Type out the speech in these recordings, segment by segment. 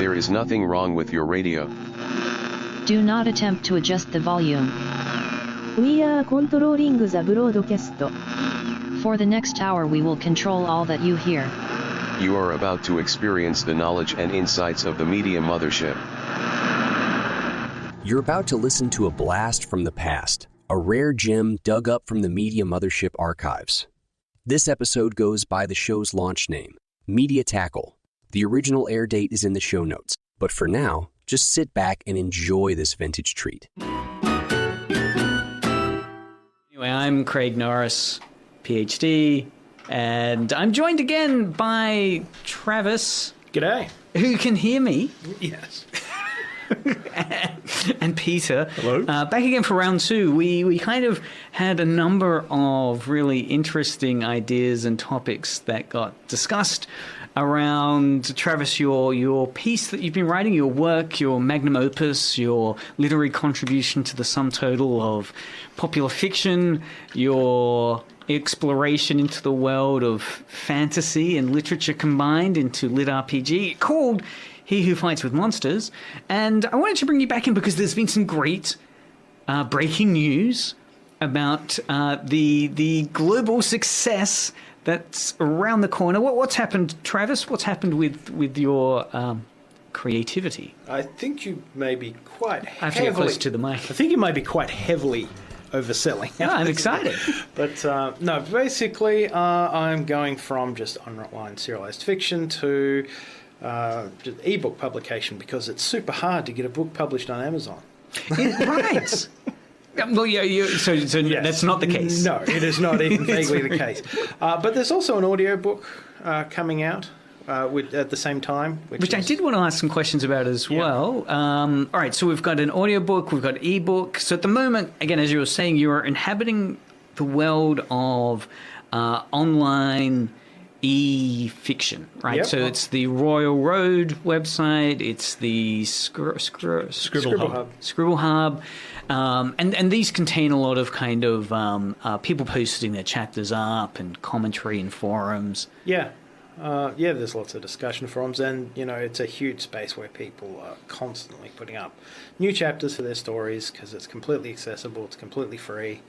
There is nothing wrong with your radio. Do not attempt to adjust the volume. We are controlling the broadcast. For the next hour we will control all that you hear. You are about to experience the knowledge and insights of the media mothership. You're about to listen to a blast from the past, a rare gem dug up from the media mothership archives. This episode goes by the show's launch name, Media Tackle. The original air date is in the show notes, but for now, just sit back and enjoy this vintage treat. Anyway, I'm Craig Norris, PhD, and I'm joined again by Travis. G'day. Who can hear me. Yes. and Peter. Hello. Back again for round two. We kind of had a number of really interesting ideas and topics that got discussed around, Travis, your piece that you've been writing, your work, your magnum opus, your literary contribution to the sum total of popular fiction, your exploration into the world of fantasy and literature combined into LitRPG, called He Who Fights with Monsters. And I wanted to bring you back in because there's been some great breaking news about the global success that's around the corner. What's happened, Travis? What's happened with your creativity? I think you may be quite I have to get close to the mic. I think you may be quite heavily overselling. Yeah, I'm excited. But no, basically I'm going from just online serialized fiction to just ebook publication because it's super hard to get a book published on Amazon. Right. Well, yeah, so yes. That's not the case. No, it is not even vaguely the case. But there's also an audiobook coming out at the same time. Which I did want to ask some questions about as well. All right, so we've got an audiobook, we've got ebook. So at the moment, again, as you were saying, you are inhabiting the world of online e-fiction, right? Yep. So it's the Royal Road website, it's the Scribble Hub. And these contain a lot of kind of people posting their chapters up and commentary and forums. Yeah. There's lots of discussion forums, and, it's a huge space where people are constantly putting up new chapters for their stories because it's completely accessible, it's completely free,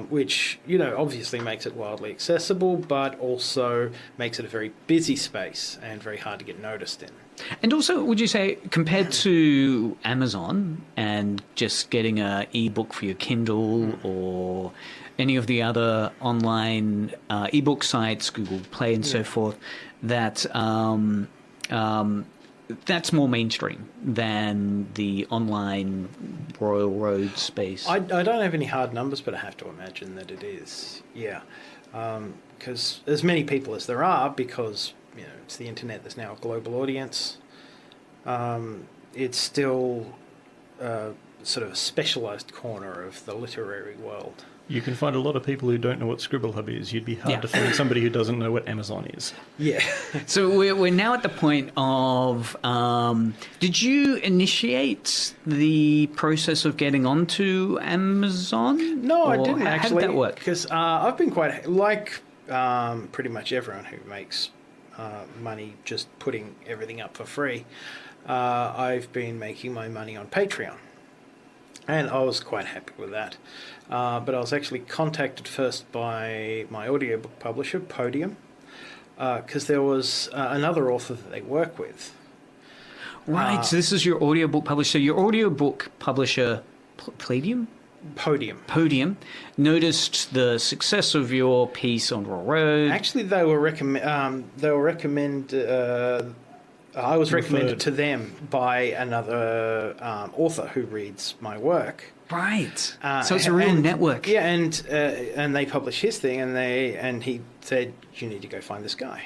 which, obviously makes it wildly accessible, but also makes it a very busy space and very hard to get noticed in. And also, would you say, compared to Amazon and just getting an ebook for your Kindle or any of the other online ebook sites, Google Play and so forth, that that's more mainstream than the online Royal Road space? I don't have any hard numbers, but I have to imagine that it is, yeah. Because as many people as there are, because it's the internet, there's now a global audience, it's still sort of a specialised corner of the literary world. You can find a lot of people who don't know what Scribble Hub is. You'd be hard to find somebody who doesn't know what Amazon is. Yeah. So we're now at the point of, did you initiate the process of getting onto Amazon? No, I didn't actually. How did that work? Because I've been quite, like pretty much everyone who makes money just putting everything up for free, I've been making my money on Patreon. And I was quite happy with that. But I was actually contacted first by my audiobook publisher, Podium, because there was another author that they work with. Right, so this is your audiobook publisher. Your audiobook publisher, Podium, noticed the success of your piece on Royal Road. Actually, I was recommended to them by another author who reads my work. Right. So it's a real network. Yeah, and they published his thing, and he said, you need to go find this guy.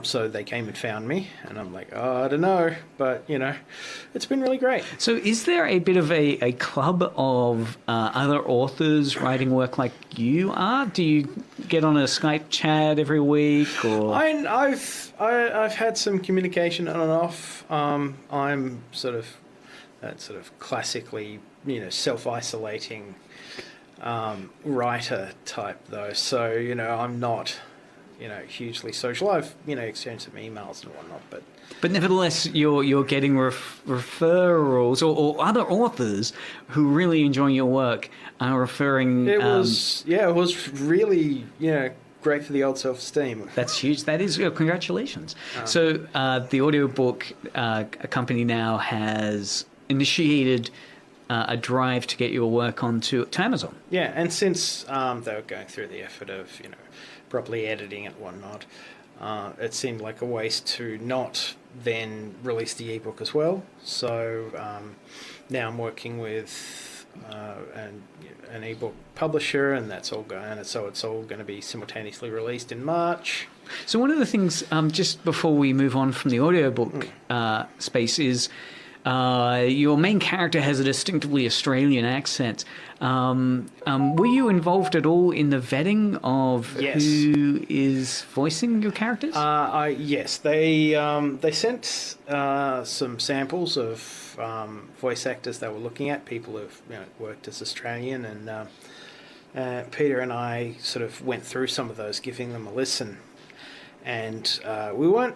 So they came and found me, and I'm like, I don't know, but, it's been really great. So is there a bit of a club of other authors writing work like you are? Do you get on a Skype chat every week? Or I've had some communication on and off. I'm sort of classically, self-isolating writer type, though. So, I'm not... hugely social. I've exchanged some emails and whatnot, But nevertheless, you're getting referrals or other authors who really enjoying your work are referring. It was really great for the old self-esteem. That's huge. That is congratulations. So the audiobook company now has initiated a drive to get your work onto Amazon. Yeah, and since they were going through the effort of properly editing and whatnot, it seemed like a waste to not then release the ebook as well. So now I'm working with an ebook publisher, and that's all going. So it's all going to be simultaneously released in March. So one of the things, just before we move on from the audiobook space, is your main character has a distinctively Australian accent. Were you involved at all in the vetting of who is voicing your characters? Yes, they sent some samples of voice actors they were looking at, people who've worked as Australian, and Peter and I sort of went through some of those, giving them a listen, and we weren't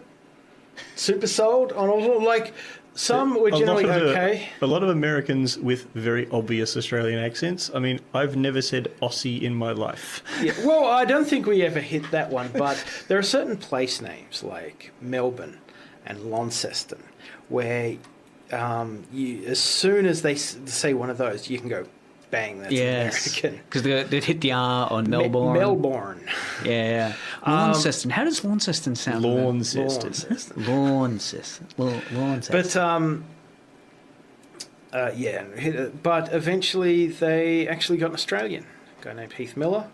super sold on all. Like, some were generally okay. A lot of Americans with very obvious Australian accents. I mean, I've never said Aussie in my life. Yeah, well, I don't think we ever hit that one, but there are certain place names like Melbourne and Launceston where as soon as they say one of those, you can go, bang, that's American. Because they'd hit the R on Melbourne. Melbourne. Yeah. Launceston. How does Launceston sound? Launceston. But eventually they actually got an Australian, a guy named Heath Miller,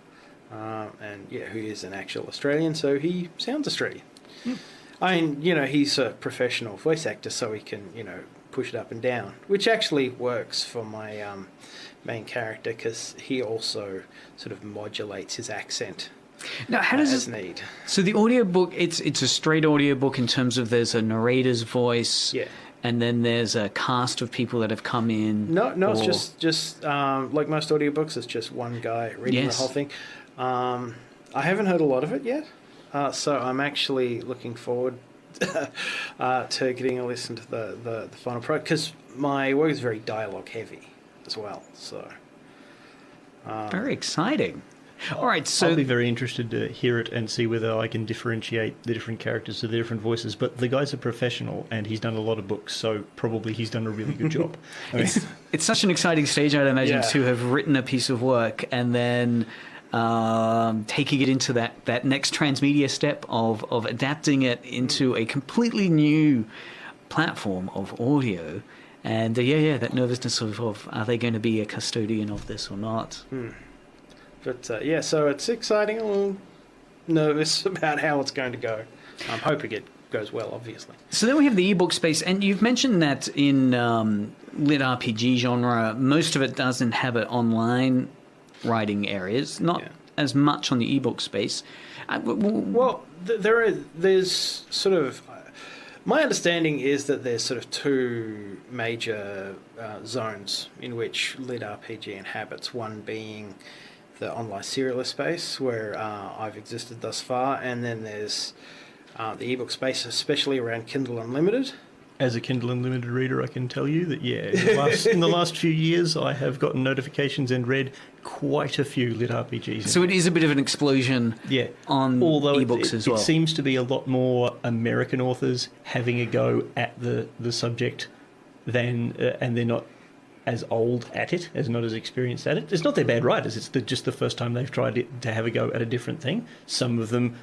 who is an actual Australian, so he sounds Australian. I mean, he's a professional voice actor, so he can, push it up and down, which actually works for my main character, because he also sort of modulates his accent. Now, how does need? So the audiobook, it's a straight audiobook in terms of there's a narrator's voice, and then there's a cast of people that have come in. No, it's just like most audiobooks, it's just one guy reading the whole thing. I haven't heard a lot of it yet, so I'm actually looking forward to getting a listen to the final product, because my work is very dialogue heavy as well. So very exciting. All right, so I'll be very interested to hear it and see whether I can differentiate the different characters to the different voices. But the guy's a professional, and he's done a lot of books, so probably he's done a really good job. It's such an exciting stage, I'd imagine, to have written a piece of work and then taking it into that next transmedia step of adapting it into a completely new platform of audio. And that nervousness of are they going to be a custodian of this or not? But so it's exciting. I'm a little nervous about how it's going to go. I'm hoping it goes well, obviously. So then we have the ebook space, and you've mentioned that in LitRPG genre, most of it does inhabit online writing areas, not as much on the ebook space. There's sort of... My understanding is that there's sort of two major zones in which LitRPG inhabits, one being the online serialist space, where I've existed thus far, and then there's the ebook space, especially around Kindle Unlimited. As a Kindle Unlimited reader, I can tell you that, in the last few years, I have gotten notifications and read quite a few LitRPGs. So it is a bit of an explosion on ebooks as well. It seems to be a lot more American authors having a go at the subject than, and they're not as old at it, not as experienced at it. It's not they're bad writers, it's just the first time they've tried to have a go at a different thing. Some of them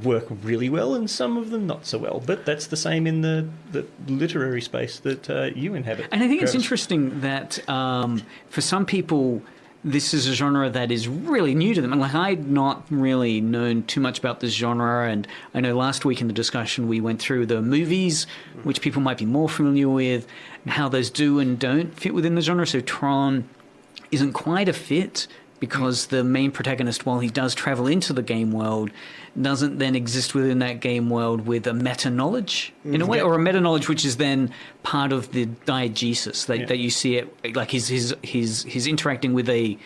work really well and some of them not so well. But that's the same in the literary space that you inhabit. And I think it's interesting that for some people, this is a genre that is really new to them. And like, I'd not really known too much about this genre. And I know last week in the discussion, we went through the movies, which people might be more familiar with, and how those do and don't fit within the genre. So Tron isn't quite a fit, because the main protagonist, while he does travel into the game world, doesn't then exist within that game world with a meta-knowledge, in a way, or a meta-knowledge which is then part of the diegesis, that you see it, like he's interacting with a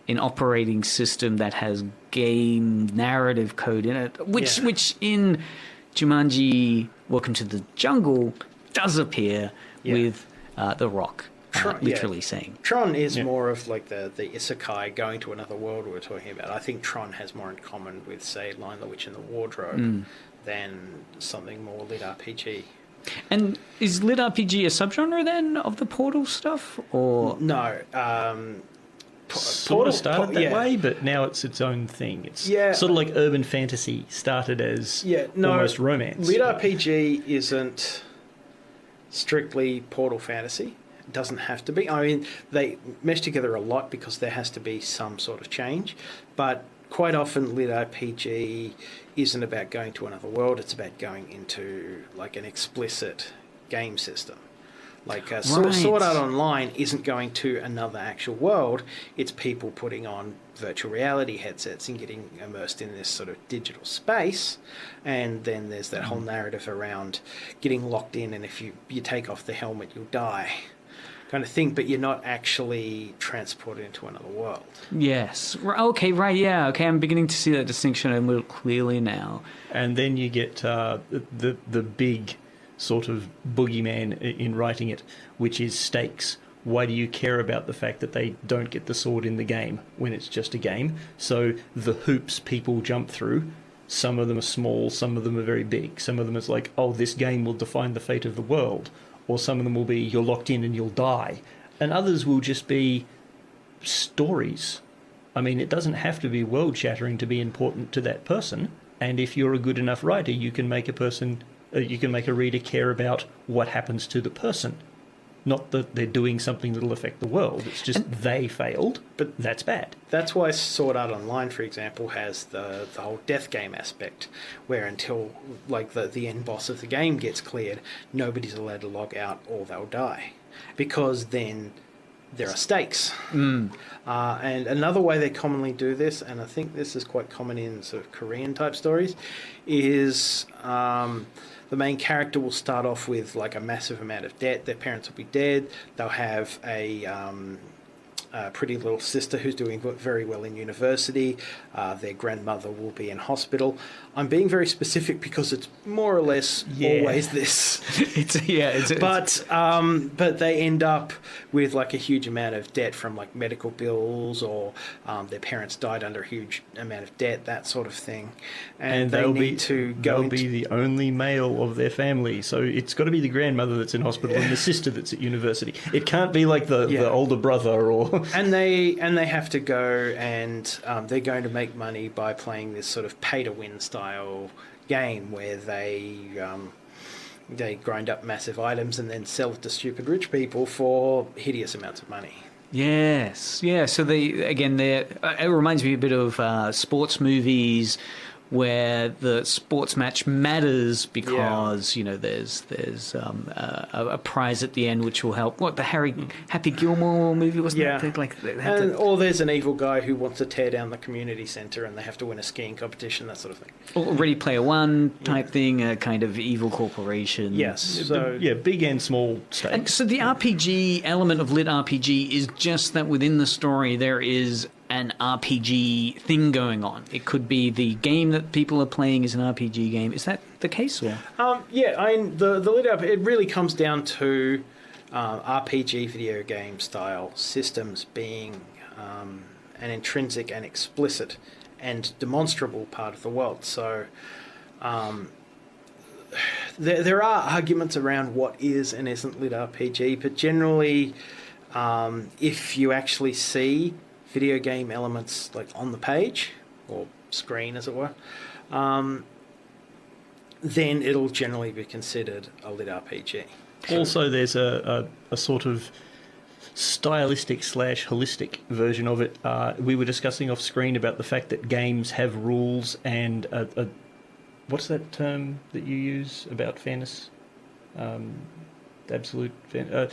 an operating system that has game narrative code in it, which in Jumanji Welcome to the Jungle does appear with The Rock. Literally saying. Tron is more of like the Isekai going to another world we were talking about. I think Tron has more in common with, say, Lion, the Witch, and the Wardrobe than something more lit RPG. And is lit RPG a subgenre then of the Portal stuff, or no? Sort of started that way, but now it's its own thing. It's sort of like urban fantasy started as almost romance. Lit RPG isn't strictly Portal fantasy. It doesn't have to be. I mean, they mesh together a lot because there has to be some sort of change, but quite often lit RPG isn't about going to another world. It's about going into like an explicit game system. Like Sword Art Online isn't going to another actual world. It's people putting on virtual reality headsets and getting immersed in this sort of digital space. And then there's that whole narrative around getting locked in, and if you take off the helmet, you'll die, kind of thing, but you're not actually transported into another world. Yes. Okay, right, yeah. Okay, I'm beginning to see that distinction a little clearly now. And then you get the big sort of boogeyman in writing it, which is stakes. Why do you care about the fact that they don't get the sword in the game when it's just a game? So the hoops people jump through, some of them are small, some of them are very big. Some of them is like, oh, this game will define the fate of the world. Or some of them will be, you're locked in and you'll die. And others will just be stories. I mean, it doesn't have to be world-shattering to be important to that person. And if you're a good enough writer, you can make a reader care about what happens to the person. Not that they're doing something that'll affect the world. It's just they failed, but that's bad. That's why Sword Art Online, for example, has the whole death game aspect, where until like the end boss of the game gets cleared, nobody's allowed to log out or they'll die. Because then there are stakes. And another way they commonly do this, and I think this is quite common in sort of Korean type stories, is the main character will start off with like a massive amount of debt. Their parents will be dead. They'll have a pretty little sister who's doing very well in university. Their grandmother will be in hospital. I'm being very specific because it's more or less always this. But they end up with like a huge amount of debt from like medical bills, or their parents died under a huge amount of debt, that sort of thing. And they'll be the only male of their family, so it's got to be the grandmother that's in hospital and the sister that's at university. It can't be like the older brother or. And they have to go, and they're going to make money by playing this sort of pay-to-win style game where they grind up massive items and then sell it to stupid rich people for hideous amounts of money. Yes, yeah. So it reminds me a bit of sports movies where the sports match matters because there's a prize at the end which will help. What, the Happy Gilmore movie, wasn't it? Or there's an evil guy who wants to tear down the community centre and they have to win a skiing competition, that sort of thing. Or Ready Player One type thing, a kind of evil corporation. Yes. So big and small stakes. And so the RPG element of lit RPG is just that within the story there is an RPG thing going on. It could be the game that people are playing is an RPG game. Is that the case? Or? The lit up, it really comes down to RPG video game style systems being an intrinsic and explicit and demonstrable part of the world. So there are arguments around what is and isn't lit RPG, but generally if you actually see video game elements like on the page or screen, as it were, then it'll generally be considered a lit RPG. Also, there's a sort of stylistic / holistic version of it. We were discussing off screen about the fact that games have rules and what's that term that you use about fairness? Absolute the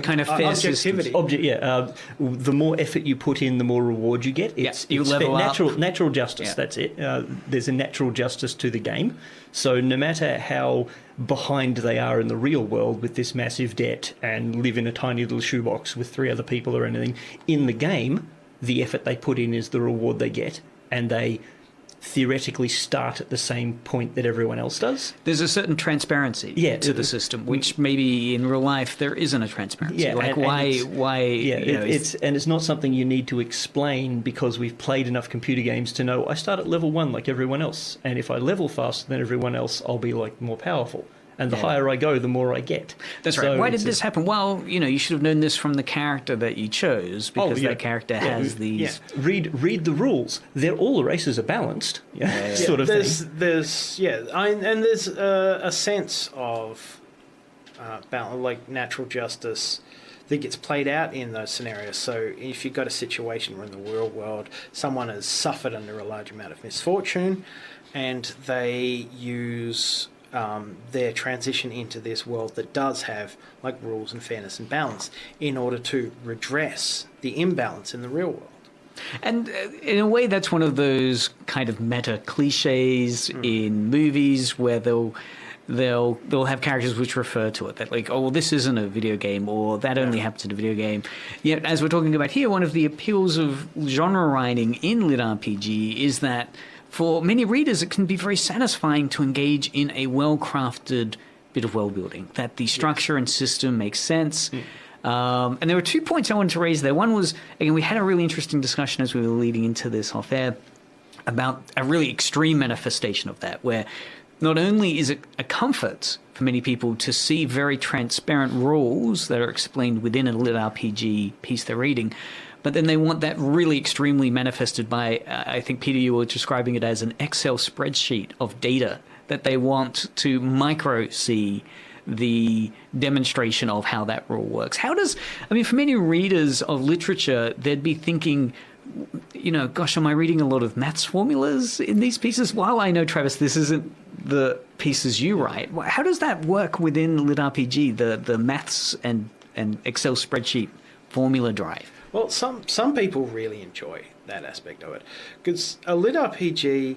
kind of fair objectivity. The more effort you put in, the more reward you get. You level up. Natural justice. Yeah. That's it. There's a natural justice to the game. So no matter how behind they are in the real world with this massive debt and live in a tiny little shoebox with 3 other people or anything, in the game the effort they put in is the reward they get, and they theoretically start at the same point that everyone else does. There's a certain transparency to the system, which maybe in real life there isn't a transparency. Yeah, like why? Yeah, it's not something you need to explain because we've played enough computer games to know I start at level 1 like everyone else, and if I level faster than everyone else, I'll be like more powerful. And the higher I go, the more I get. That's right. Why did this happen? Well, you should have known this from the character that you chose, because that character has these... Yeah. Read the rules. All the races are balanced, sort of thing. There's a sense of like natural justice that gets played out in those scenarios. So if you've got a situation where in the real world someone has suffered under a large amount of misfortune, and they use... their transition into this world that does have like rules and fairness and balance in order to redress the imbalance in the real world. And in a way, that's one of those kind of meta cliches in movies where they'll have characters which refer to it, that like, oh, well, this isn't a video game, or that only happens in a video game. Yet, as we're talking about here, one of the appeals of genre writing in LitRPG is that for many readers, it can be very satisfying to engage in a well-crafted bit of world-building, that the structure and system makes sense. And there were 2 points I wanted to raise there. One was, again, we had a really interesting discussion as we were leading into this off-air about a really extreme manifestation of that, where not only is it a comfort for many people to see very transparent rules that are explained within a LitRPG piece they're reading, but then they want that really extremely manifested by, I think, Peter, you were describing it as an Excel spreadsheet of data that they want to micro-see the demonstration of how that rule works. For many readers of literature, they'd be thinking, gosh, am I reading a lot of maths formulas in these pieces? While I know, Travis, this isn't the pieces you write, how does that work within LitRPG, the maths and Excel spreadsheet formula drive? Well, some people really enjoy that aspect of it, because a lit RPG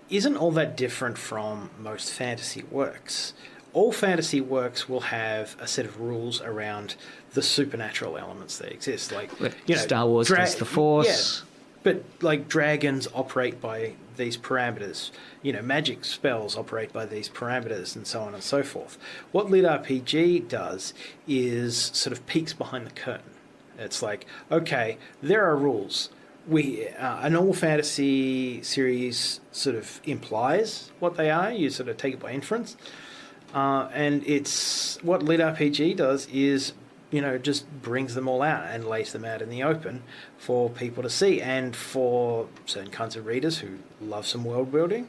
isn't all that different from most fantasy works. All fantasy works will have a set of rules around the supernatural elements that exist, like Star Wars has the Force. Yeah, but like dragons operate by these parameters. Magic spells operate by these parameters, and so on and so forth. What lit RPG does is sort of peeks behind the curtain. It's like, okay, there are rules. A normal fantasy series sort of implies what they are. You sort of take it by inference. And it's what LitRPG does is, just brings them all out and lays them out in the open for people to see. And for certain kinds of readers who love some world building,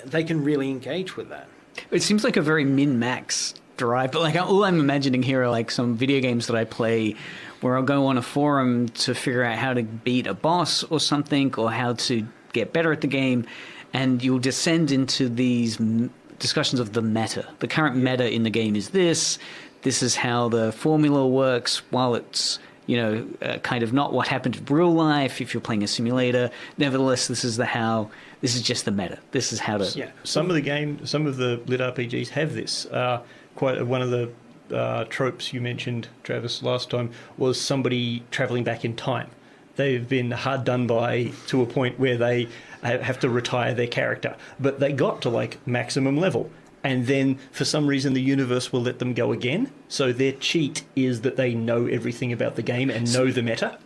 they can really engage with that. It seems like a very min-max drive, but like all I'm imagining here are like some video games that I play where I'll go on a forum to figure out how to beat a boss or something, or how to get better at the game, and you'll descend into these discussions of the meta. The current meta in the game is this is how the formula works, while it's kind of not what happened in real life if you're playing a simulator. Nevertheless, this is just the meta. This is how to... Yeah. Some of the lit RPGs have this. Quite one of the tropes you mentioned, Travis, last time was somebody travelling back in time. They've been hard done by to a point where they have to retire their character, but they got to like maximum level, and then for some reason the universe will let them go again. So their cheat is that they know everything about the game and know the meta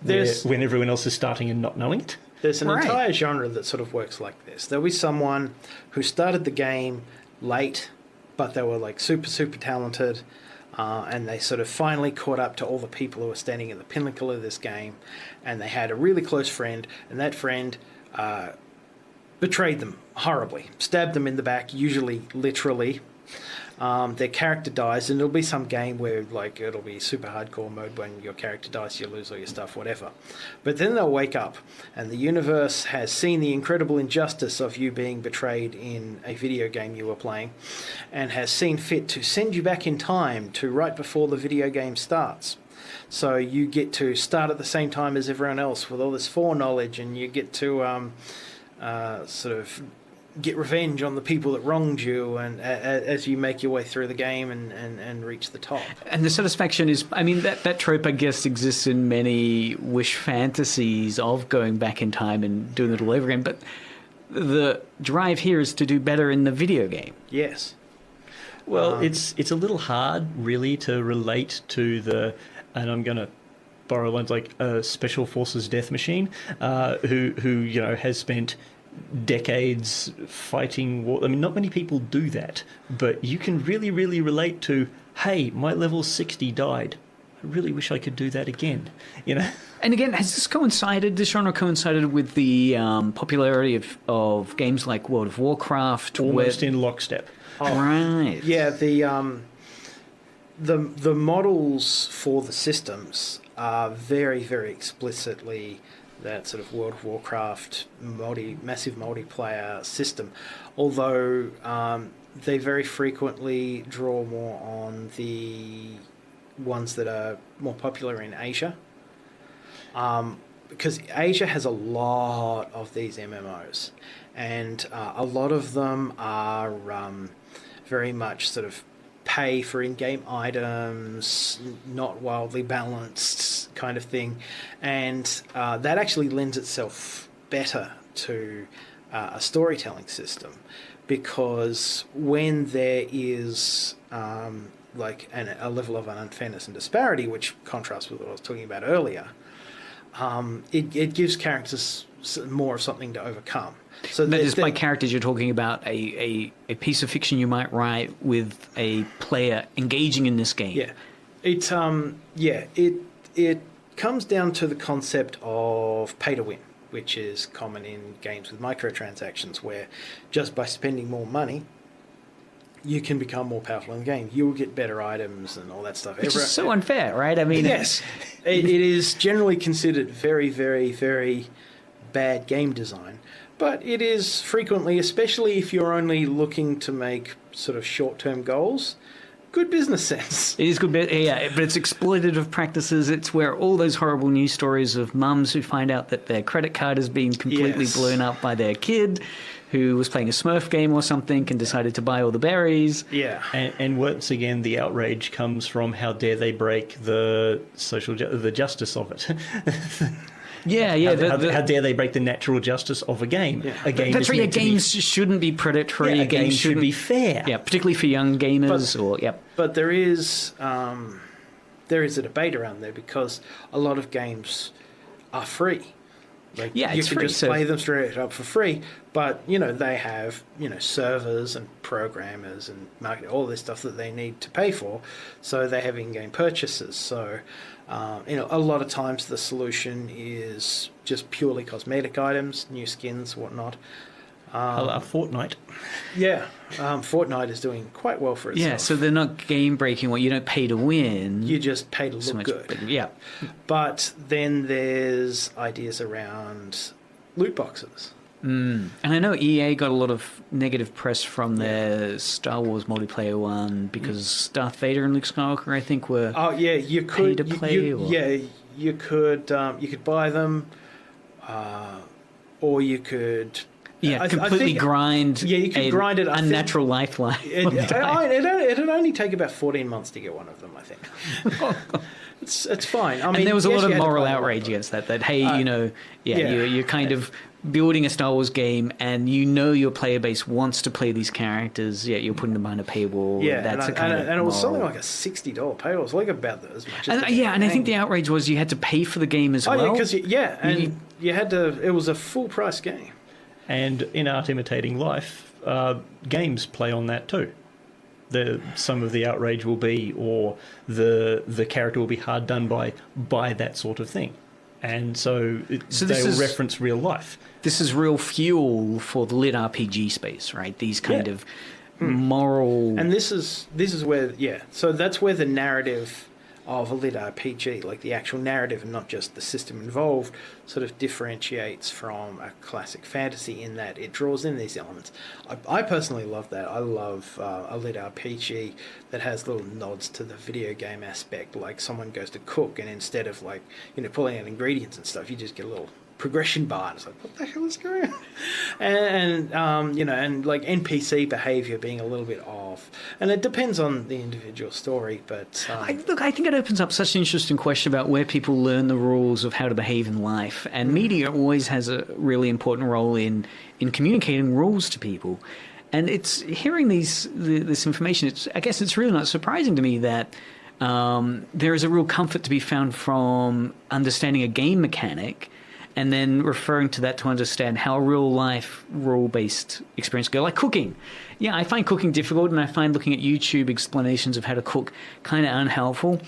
when everyone else is starting and not knowing it. There's an entire genre that sort of works like this. There'll be someone who started the game late, but they were like super, super talented, and they sort of finally caught up to all the people who were standing at the pinnacle of this game, and they had a really close friend, and that friend betrayed them horribly, stabbed them in the back, usually literally. Their character dies, and it'll be some game where like it'll be super hardcore mode. When your character dies, you lose all your stuff, whatever. But then they'll wake up, and the universe has seen the incredible injustice of you being betrayed in a video game you were playing, and has seen fit to send you back in time to right before the video game starts. So you get to start at the same time as everyone else with all this foreknowledge, and you get to sort of get revenge on the people that wronged you, and as you make your way through the game and reach the top. And the satisfaction is, I mean, that trope, I guess, exists in many wish fantasies of going back in time and doing it all over again. But the drive here is to do better in the video game. Yes. Well, it's a little hard, really, to relate to the, and I'm going to borrow lines like Special Forces Death Machine, who has spent decades fighting war. I mean, not many people do that, but you can really, really relate to, hey, my level 60 died. I really wish I could do that again, And again, has this genre coincided with the popularity of games like World of Warcraft? Almost in lockstep. Oh, right. Yeah, the models for the systems are very, very explicitly that sort of World of Warcraft massive multiplayer system, although they very frequently draw more on the ones that are more popular in Asia, because Asia has a lot of these MMOs, and a lot of them are very much sort of pay for in-game items, not wildly balanced kind of thing, and that actually lends itself better to a storytelling system, because when there is like a level of unfairness and disparity, which contrasts with what I was talking about earlier, it gives characters more of something to overcome. So by characters, you're talking about a piece of fiction you might write with a player engaging in this game. Yeah, it comes down to the concept of pay to win, which is common in games with microtransactions, where just by spending more money, you can become more powerful in the game. You'll get better items and all that stuff. Which is so unfair, right? I mean, yes, it is generally considered very, very, very bad game design. But it is frequently, especially if you're only looking to make sort of short-term goals, good business sense. It is good, yeah, but it's exploitative practices. It's where all those horrible news stories of mums who find out that their credit card has been completely blown up by their kid, who was playing a Smurf game or something and decided to buy all the berries. Yeah. And once again, the outrage comes from how dare they break the the justice of it. Yeah. How dare they break the natural justice of a game? Yeah. A game that's right. Yeah, games shouldn't be predatory. Yeah, a game should be fair. Yeah, particularly for young gamers. But there is a debate around there, because a lot of games are free. Like, you can free, just play them straight up for free, but they have servers and programmers and marketing, all this stuff that they need to pay for, so they have in-game purchases. So a lot of times the solution is just purely cosmetic items, new skins, whatnot. Fortnite. Yeah, Fortnite is doing quite well for itself. Yeah, so they're not game breaking. You don't pay to win. You just pay to look good. Yeah. But then there's ideas around loot boxes. And I know EA got a lot of negative press from their Star Wars multiplayer one, because Darth Vader and Luke Skywalker, I think, were you could pay to play. You could buy them, or you could. Yeah, completely grind. Yeah, you could grind it. Unnatural lifeline. It'd only take about 14 months to get one of them, I think. It's fine. I mean, and there was a lot of moral outrage against that. That you're kind of building a Star Wars game, and your player base wants to play these characters. Yet you're putting them behind a paywall. Yeah, and it was something like a $60 paywall. It was like about as much. As and I think the outrage was you had to pay for the game as well. Oh yeah, because you had to. It was a full price game. And in art imitating life, games play on that too. Some of the outrage will be, or the character will be hard done by that sort of thing, and so they'll reference real life. This is real fuel for the LitRPG space, right? These kind of moral, and this is where so that's where the narrative of a LitRPG, like the actual narrative and not just the system involved, sort of differentiates from a classic fantasy in that it draws in these elements. I personally love that. I love a LitRPG that has little nods to the video game aspect, like someone goes to cook and instead of pulling out ingredients and stuff, you just get a little progression bar. And it's like, what the hell is going on? And you know, and like NPC behavior being a little bit off, and it depends on the individual story. But I think it opens up such an interesting question about where people learn the rules of how to behave in life, and media always has a really important role in communicating rules to people. And it's hearing this information. I guess it's really not surprising to me that there is a real comfort to be found from understanding a game mechanic and then referring to that to understand how a real-life rule-based experience go, like cooking. Yeah, I find cooking difficult, and I find looking at YouTube explanations of how to cook kind of unhelpful.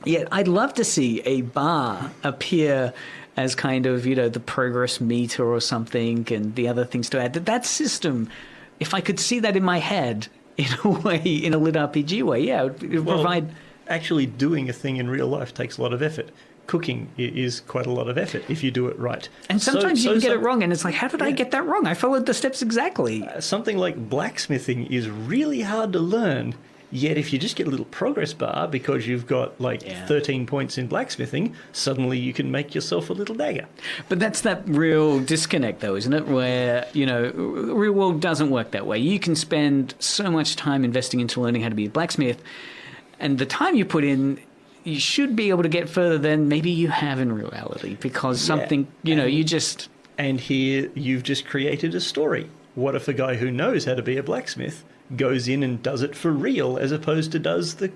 Yet I'd love to see a bar appear as kind of, you know, the progress meter or something, and the other things to add. That system, if I could see that in my head, in a way, in a LitRPG way, yeah, it would provide... Actually doing a thing in real life takes a lot of effort. Cooking is quite a lot of effort if you do it right. And sometimes you can get it wrong, and it's like, how did I get that wrong? I followed the steps exactly. Something like blacksmithing is really hard to learn, yet if you just get a little progress bar because you've got 13 points in blacksmithing, suddenly you can make yourself a little dagger. But that's that real disconnect, though, isn't it? Where, you know, real world doesn't work that way. You can spend so much time investing into learning how to be a blacksmith, and the time you put in, you should be able to get further than maybe you have in reality, because something, you know, you just... And here you've just created a story. What if a guy who knows how to be a blacksmith goes in and does it for real, as opposed to does the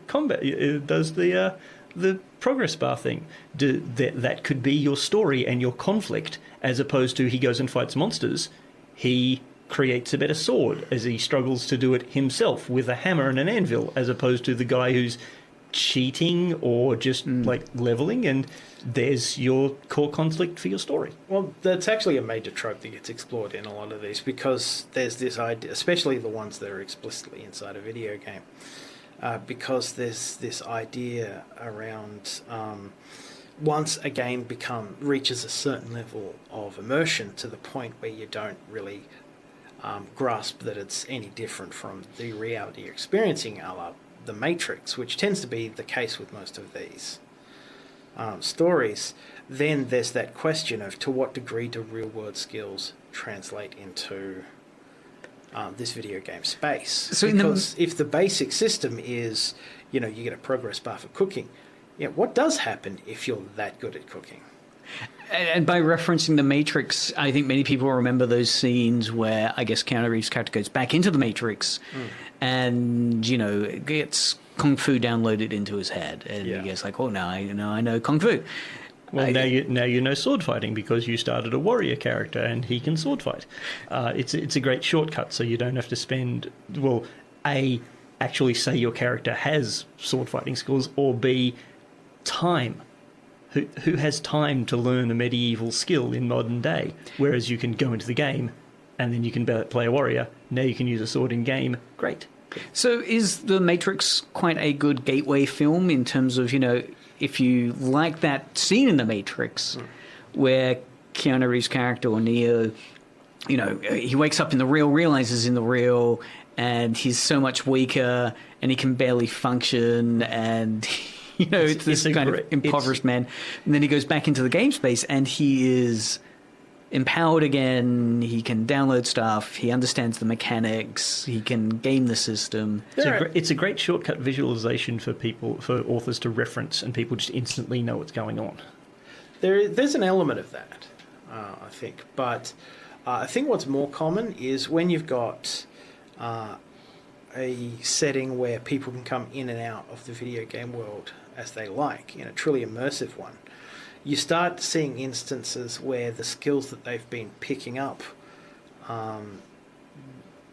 progress bar thing? That could be your story and your conflict, as opposed to he goes and fights monsters. He creates a better sword as he struggles to do it himself with a hammer and an anvil, as opposed to the guy who's cheating or just like leveling, and there's your core conflict for your story. Well, that's actually a major trope that gets explored in a lot of these, because there's this idea, especially the ones that are explicitly inside a video game, because there's this idea around once a game reaches a certain level of immersion to the point where you don't really grasp that it's any different from the reality you're experiencing, a la The Matrix, which tends to be the case with most of these stories, then there's that question of to what degree do real-world skills translate into this video game space. So because if the basic system is, you know, you get a progress bar for cooking, what does happen if you're that good at cooking? And by referencing The Matrix, I think many people remember those scenes where, I guess, Keanu Reeves' character goes back into The Matrix and, you know, gets Kung Fu downloaded into his head. And he gets like, oh, now I know Kung Fu. Well, now you know sword fighting because you started a warrior character and he can sword fight. It's a great shortcut, so you don't have to spend, well, A, actually say your character has sword fighting skills, or B, time. Who has time to learn a medieval skill in modern day? Whereas you can go into the game and then you can play a warrior. Now you can use a sword in game. Great. So is The Matrix quite a good gateway film in terms of, you know, if you like that scene in The Matrix where Keanu Reeves' character, or Neo, you know, he wakes up in the real, realizes in the real, and he's so much weaker and he can barely function, and... You know, it's this kind of impoverished man. And then he goes back into the game space and he is empowered again. He can download stuff. He understands the mechanics. He can game the system. It's a great shortcut visualization for authors to reference, and people just instantly know what's going on. There's an element of that, I think. But I think what's more common is when you've got... a setting where people can come in and out of the video game world as they like, you know, truly immersive one. You start seeing instances where the skills that they've been picking up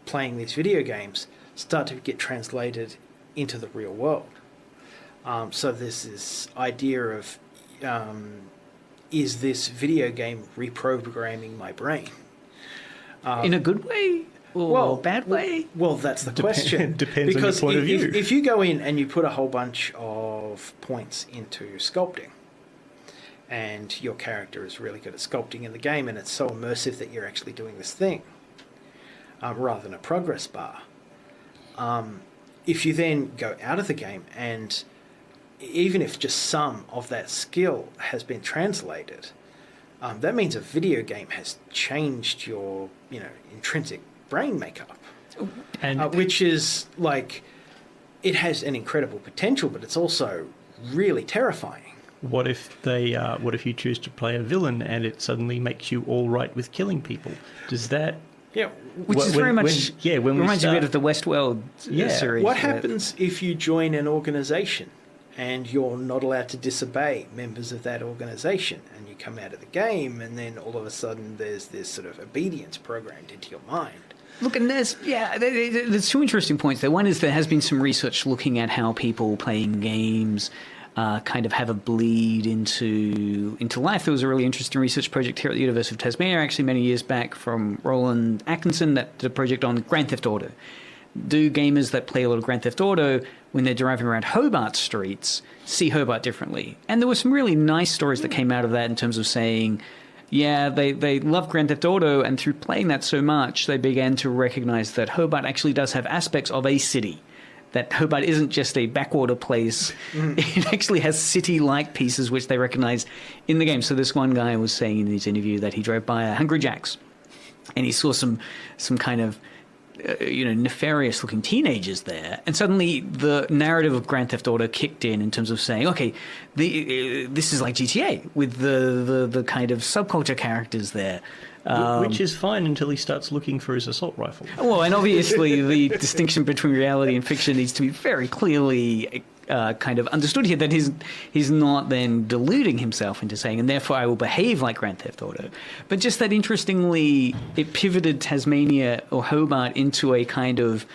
playing these video games start to get translated into the real world. So there's this idea of, is this video game reprogramming my brain? In a good way? Or bad way? Well, that's the question. Depends on your point of view. If you go in and you put a whole bunch of points into sculpting, and your character is really good at sculpting in the game, and it's so immersive that you're actually doing this thing, rather than a progress bar. If you then go out of the game, and even if just some of that skill has been translated, that means a video game has changed your, intrinsic brain makeup, And which is like, it has an incredible potential, but it's also really terrifying. what if you choose to play a villain and it suddenly makes you all right with killing people? Does that... Yeah. Which is very much when we reminds you a start- bit of the Westworld series. What happens if you join an organization and you're not allowed to disobey members of that organization, and you come out of the game, and then all of a sudden there's this sort of obedience programmed into your mind? Look, and there's two interesting points there. One is there has been some research looking at how people playing games kind of have a bleed into life. There was a really interesting research project here at the University of Tasmania, actually many years back, from Roland Atkinson, that did a project on Grand Theft Auto. Do gamers that play a lot of Grand Theft Auto, when they're driving around Hobart streets, see Hobart differently? And there were some really nice stories that came out of that in terms of saying, yeah, they love Grand Theft Auto, and through playing that so much, they began to recognize that Hobart actually does have aspects of a city. That Hobart isn't just a backwater place. It actually has city-like pieces which they recognize in the game. So this one guy was saying in his interview that he drove by a Hungry Jack's, and he saw some kind of nefarious-looking teenagers there, and suddenly the narrative of Grand Theft Auto kicked in terms of saying, okay, this is like GTA with the kind of subculture characters there. Which is fine until he starts looking for his assault rifle. Well, and obviously the distinction between reality and fiction needs to be very clearly kind of understood here, that he's not then deluding himself into saying, and therefore I will behave like Grand Theft Auto. But just that interestingly, it pivoted Tasmania or Hobart into a kind of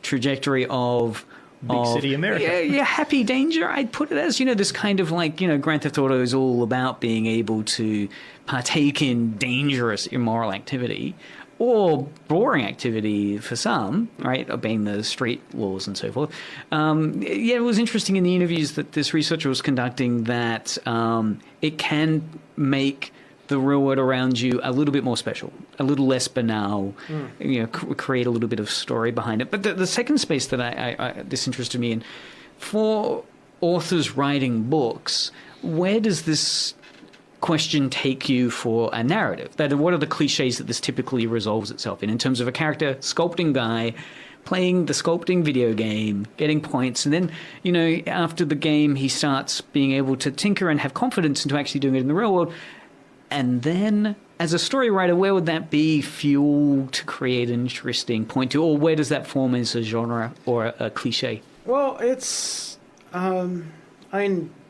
trajectory of Big city America. Yeah, happy danger, I'd put it as. This kind of like, Grand Theft Auto is all about being able to partake in dangerous, immoral activity or boring activity for some, right, obeying the street laws and so forth. It was interesting in the interviews that this researcher was conducting that it can make the real world around you a little bit more special, a little less banal, create a little bit of story behind it. But the second space that I this interested me in, for authors writing books, where does this question take you for a narrative? What are the cliches that this typically resolves itself in terms of a character, sculpting guy, playing the sculpting video game, getting points, and then, after the game, he starts being able to tinker and have confidence into actually doing it in the real world. And then, as a story writer, where would that be fuel to create an interesting point to, or where does that form as a genre or a cliche? Well, it's...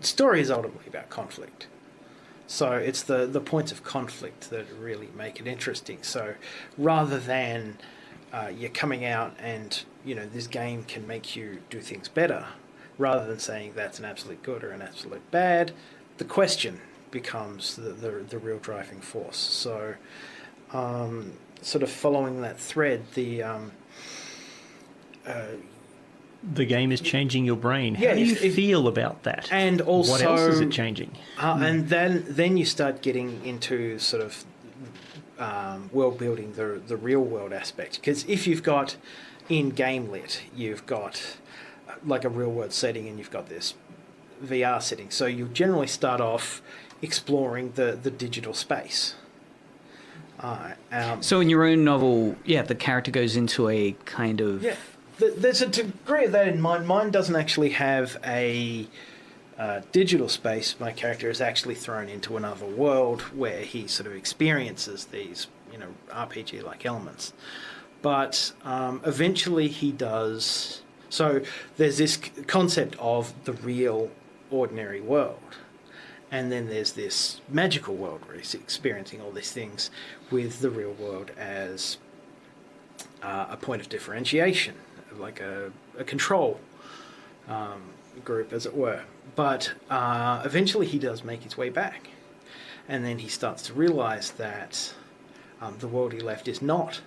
story is ultimately about conflict. So it's the points of conflict that really make it interesting. So rather than you're coming out and, this game can make you do things better, rather than saying that's an absolute good or an absolute bad, the question becomes the real driving force. So sort of following that thread, the game is changing your brain. How do you feel about that? And also, what else is it changing? And then you start getting into sort of world building, the real world aspect. Because if you've got in game lit, you've got like a real world setting, and you've got this VR setting. So you generally start off exploring the digital space. So in your own novel, the character goes into a kind of... Yeah, there's a degree of that in mine. Mine doesn't actually have a digital space. My character is actually thrown into another world where he sort of experiences these, RPG-like elements. But eventually he does... So there's this concept of the real, ordinary world. And then there's this magical world where he's experiencing all these things with the real world as a point of differentiation, like a control group, as it were. But eventually he does make his way back. And then he starts to realize that the world he left is not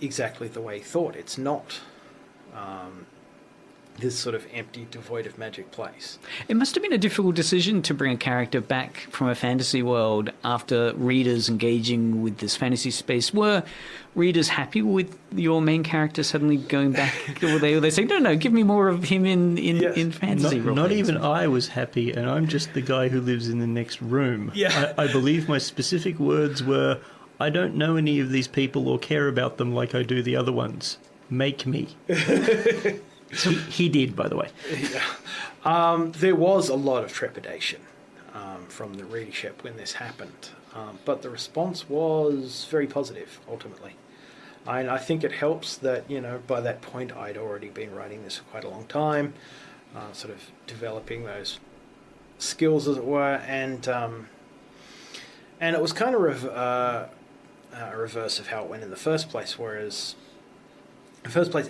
exactly the way he thought. It's not this sort of empty, devoid of magic place. It must have been a difficult decision to bring a character back from a fantasy world after readers engaging with this fantasy space. Were readers happy with your main character suddenly going back? Or they saying, no, give me more of him in fantasy role Not playing? even I was happy, and I'm just the guy who lives in the next room. Yeah. I believe my specific words were, I don't know any of these people or care about them like I do the other ones. Make me. He did, by the way. There was a lot of trepidation from the readership when this happened, but the response was very positive, ultimately. I think it helps that, by that point I'd already been writing this for quite a long time, sort of developing those skills, as it were, and it was kind of a reverse of how it went in the first place, whereas in the first place,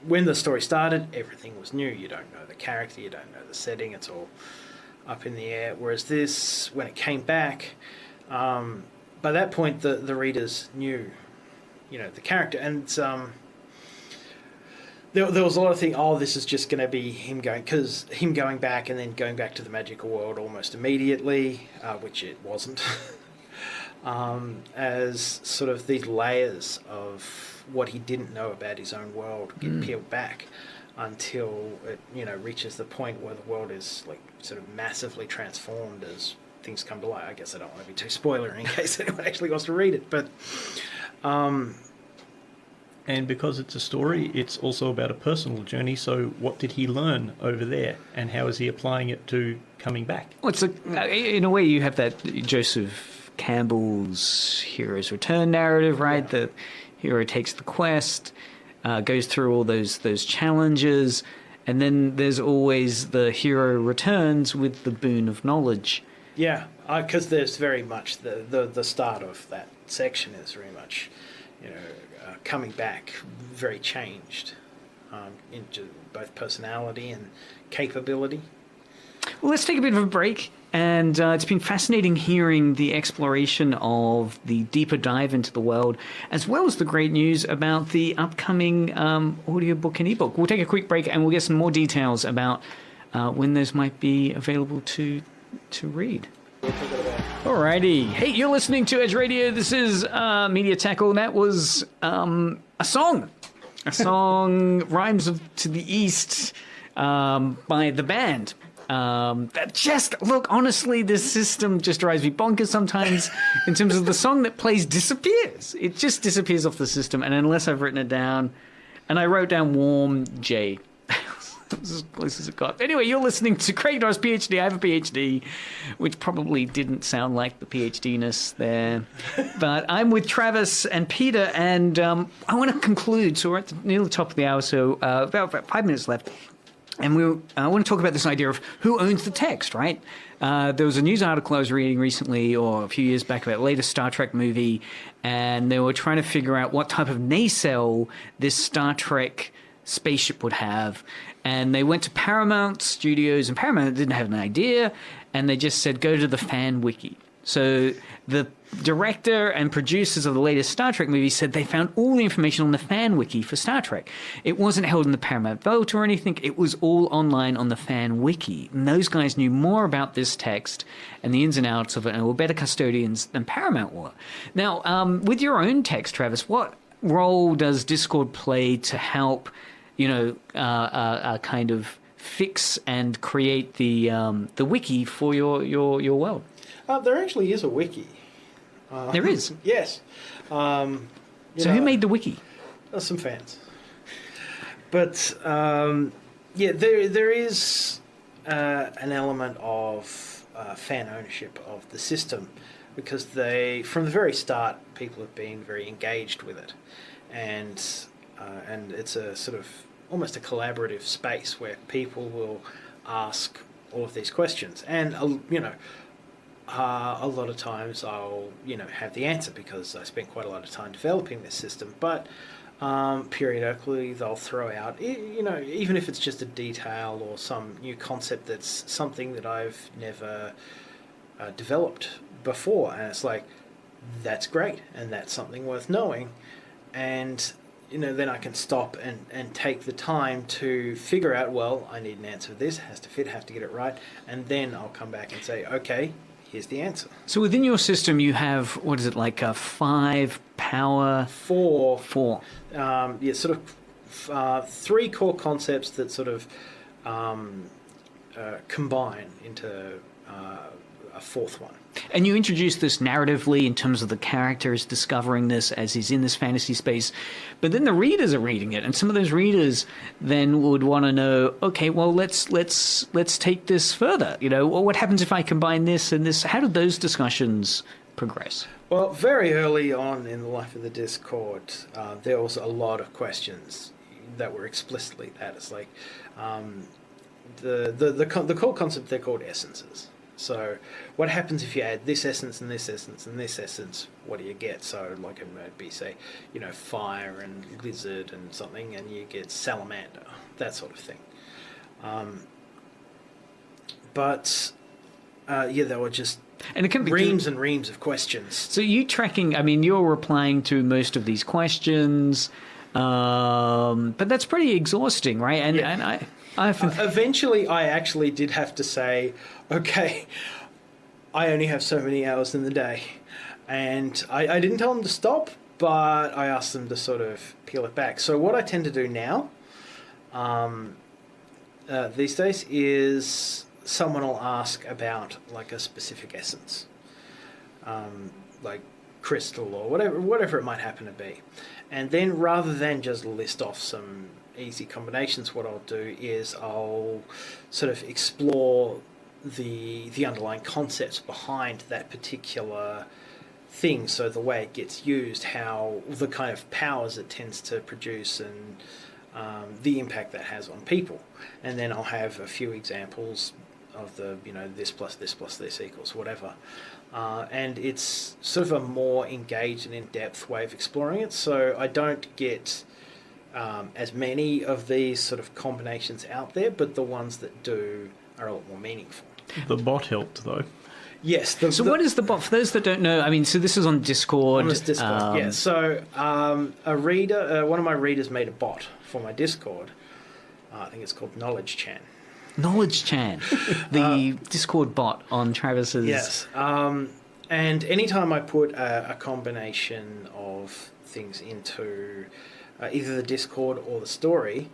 when the story started, everything was new. You don't know the character, you don't know the setting, it's all up in the air. Whereas this, when it came back, by that point the readers knew, the character. And there was a lot of thinking, this is just going to be him going back and then going back to the magical world almost immediately, which it wasn't. As sort of these layers of what he didn't know about his own world get peeled back until it, reaches the point where the world is like sort of massively transformed as things come to light. I guess I don't want to be too spoiler in case anyone actually wants to read it, but and because it's a story, it's also about a personal journey. So what did he learn over there, and how is he applying it to coming back? Well, it's in a way you have that Joseph Campbell's hero's return narrative, right? Yeah. The hero takes the quest, goes through all those challenges, and then there's always the hero returns with the boon of knowledge. Yeah, because there's very much the start of that section is very much, coming back very changed into both personality and capability. Well, let's take a bit of a break. And it's been fascinating hearing the exploration of the deeper dive into the world, as well as the great news about the upcoming audiobook and ebook. We'll take a quick break and we'll get some more details about when those might be available to read. Alrighty. Hey, you're listening to Edge Radio. This is Media Tackle, and that was a song. A song, Rhymes to the East, by The Band. Honestly, this system just drives me bonkers sometimes in terms of the song that plays disappears. It just disappears off the system, and unless I've written it down, and I wrote down Warm J. That was as close as it got. Anyway, you're listening to Craig Norris, PhD. I have a PhD, which probably didn't sound like the PhD-ness there. But I'm with Travis and Peter, and I want to conclude. So we're at near the top of the hour, so about 5 minutes left. And I want to talk about this idea of who owns the text, right? There was a news article I was reading recently, or a few years back, about the latest Star Trek movie, and they were trying to figure out what type of nacelle this Star Trek spaceship would have. And they went to Paramount Studios, and Paramount didn't have an idea, and they just said, go to the fan wiki. So the director and producers of the latest Star Trek movie said they found all the information on the fan wiki for Star Trek. It wasn't held in the Paramount Vault or anything. It was all online on the fan wiki. And those guys knew more about this text and the ins and outs of it, and were better custodians than Paramount were. Now, with your own text, Travis, what role does Discord play to help, kind of fix and create the wiki for your world? There actually is a wiki. There is? Yes. So who made the wiki? Some fans. But, there is an element of fan ownership of the system, because from the very start, people have been very engaged with it. And it's a sort of almost a collaborative space where people will ask all of these questions. And, a lot of times I'll, have the answer because I spent quite a lot of time developing this system. But periodically they'll throw out, even if it's just a detail or some new concept that's something that I've never developed before. And it's like, that's great, and that's something worth knowing. And then I can stop and take the time to figure out, well, I need an answer for this, it has to fit, I have to get it right, and then I'll come back and say, okay, here's the answer. So within your system, you have, what is it, like a 5 power? Four. Sort of 3 core concepts that sort of combine into a 4th one. And you introduce this narratively in terms of the characters discovering this as he's in this fantasy space, but then the readers are reading it, and some of those readers then would want to know, okay, well, let's take this further. Well, what happens if I combine this and this? How do those discussions progress? Well, very early on in the life of the Discord, there was a lot of questions that were explicitly that. It's like the core concept, they're called essences. So what happens if you add this essence and this essence and this essence? What do you get? So like it might be, say, fire and lizard and something, and you get salamander, that sort of thing. There were just and it can be reams and reams of questions. So you tracking, you're replying to most of these questions, but that's pretty exhausting, right? And eventually I actually did have to say, okay, I only have so many hours in the day. And I didn't tell them to stop, but I asked them to sort of peel it back. So what I tend to do now, these days, is someone will ask about like a specific essence, like crystal or whatever it might happen to be. And then rather than just list off some easy combinations, what I'll do is I'll sort of explore the underlying concepts behind that particular thing. So the way it gets used, how the kind of powers it tends to produce, and the impact that has on people. And then I'll have a few examples of the, this plus this equals whatever. And it's sort of a more engaged and in-depth way of exploring it. So I don't get as many of these sort of combinations out there, but the ones that do are a lot more meaningful. The bot helped, though. Yes. What is the bot? For those that don't know, so this is on Discord. On this Discord, yeah. So a reader, one of my readers made a bot for my Discord. I think it's called Knowledge Chan. Knowledge Chan, the Discord bot on Travis's... Yes. And anytime I put a combination of things into either the Discord or the story,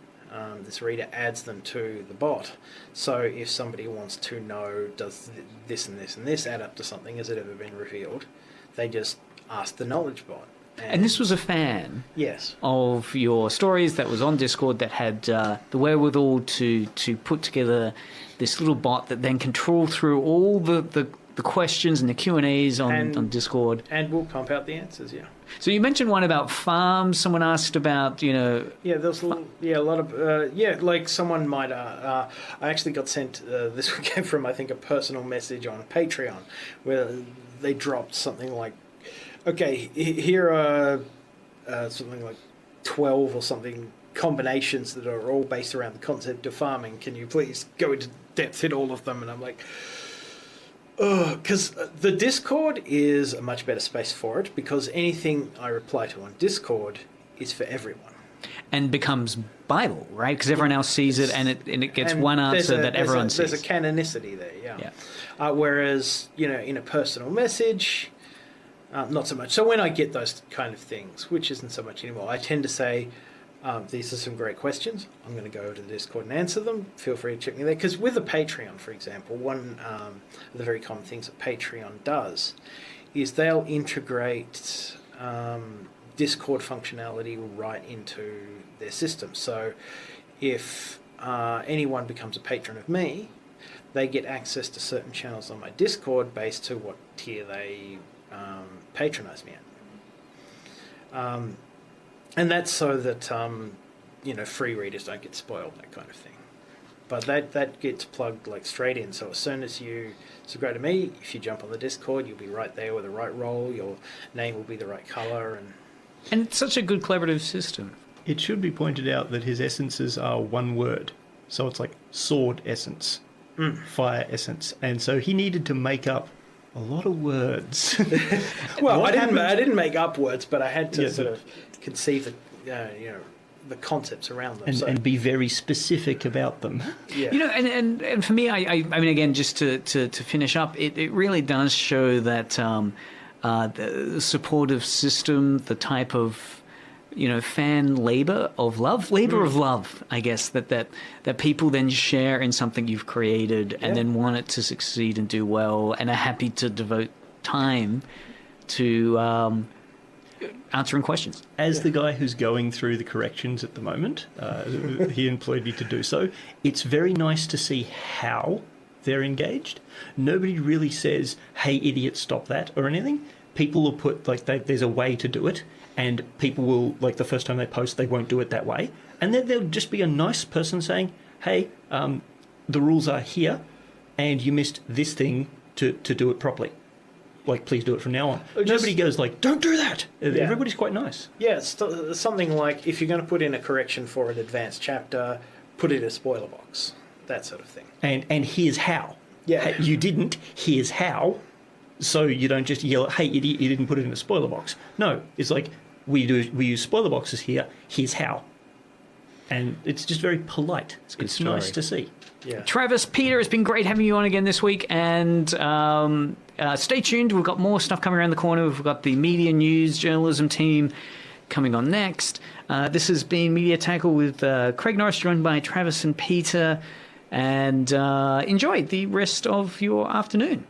this reader adds them to the bot. So if somebody wants to know, does this and this and this add up to something, has it ever been revealed, they just ask the knowledge bot. And this was a fan, yes, of your stories that was on Discord that had the wherewithal to put together this little bot that then can trawl through all the questions and the Q&As on Discord. And we'll pump out the answers, yeah. So you mentioned one about farms. Someone asked about, Yeah, there's a lot of... like someone might... I actually got sent this weekend from, I think, a personal message on Patreon where they dropped something like, okay, here are something like 12 or something combinations that are all based around the concept of farming. Can you please go into depth in all of them? And I'm like... Because the Discord is a much better space for it, because anything I reply to on Discord is for everyone. And becomes Bible, right? Because everyone else sees it, and it gets one answer that everyone sees. There's a canonicity there, yeah. Whereas, in a personal message, not so much. So when I get those kind of things, which isn't so much anymore, I tend to say, these are some great questions. I'm going to go to the Discord and answer them. Feel free to check me there. Because with the Patreon, for example, one of the very common things that Patreon does is they'll integrate Discord functionality right into their system. So if anyone becomes a patron of me, they get access to certain channels on my Discord based to what tier they patronize me at. And that's so that, free readers don't get spoiled, that kind of thing. But that gets plugged like straight in. So as soon as you subscribe to me, if you jump on the Discord, you'll be right there with the right role. Your name will be the right colour. And it's such a good collaborative system. It should be pointed out that his essences are one word. So it's like sword essence, fire essence. And so he needed to make up a lot of words. Well, I didn't make up words, but I had to sort of conceive the concepts around them. And be very specific about them. Yeah. And for me, I mean, again, just to finish up, it really does show that the supportive system, the type of fan labor of love, I guess, that people then share in something you've created and then want it to succeed and do well and are happy to devote time to answering questions. As the guy who's going through the corrections at the moment, he employed me to do so, it's very nice to see how they're engaged. Nobody really says, hey, idiot, stop that, or anything. People will put, there's a way to do it, and people will, the first time they post, they won't do it that way. And then there'll just be a nice person saying, hey, the rules are here, and you missed this thing to do it properly. Please do it from now on. Nobody goes, don't do that. Yeah. Everybody's quite nice. Yeah, it's something like, if you're going to put in a correction for an advanced chapter, put it in a spoiler box. That sort of thing. And here's how. Yeah. Hey, you didn't, here's how. So you don't just yell, hey, idiot, you didn't put it in a spoiler box. No, it's we use spoiler boxes here, here's how. And it's just very polite. It's nice to see. Yeah. Travis, Peter, it's been great having you on again this week. And stay tuned. We've got more stuff coming around the corner. We've got the media news journalism team coming on next. This has been Media Tackle with Craig Norris, joined by Travis and Peter. And enjoy the rest of your afternoon.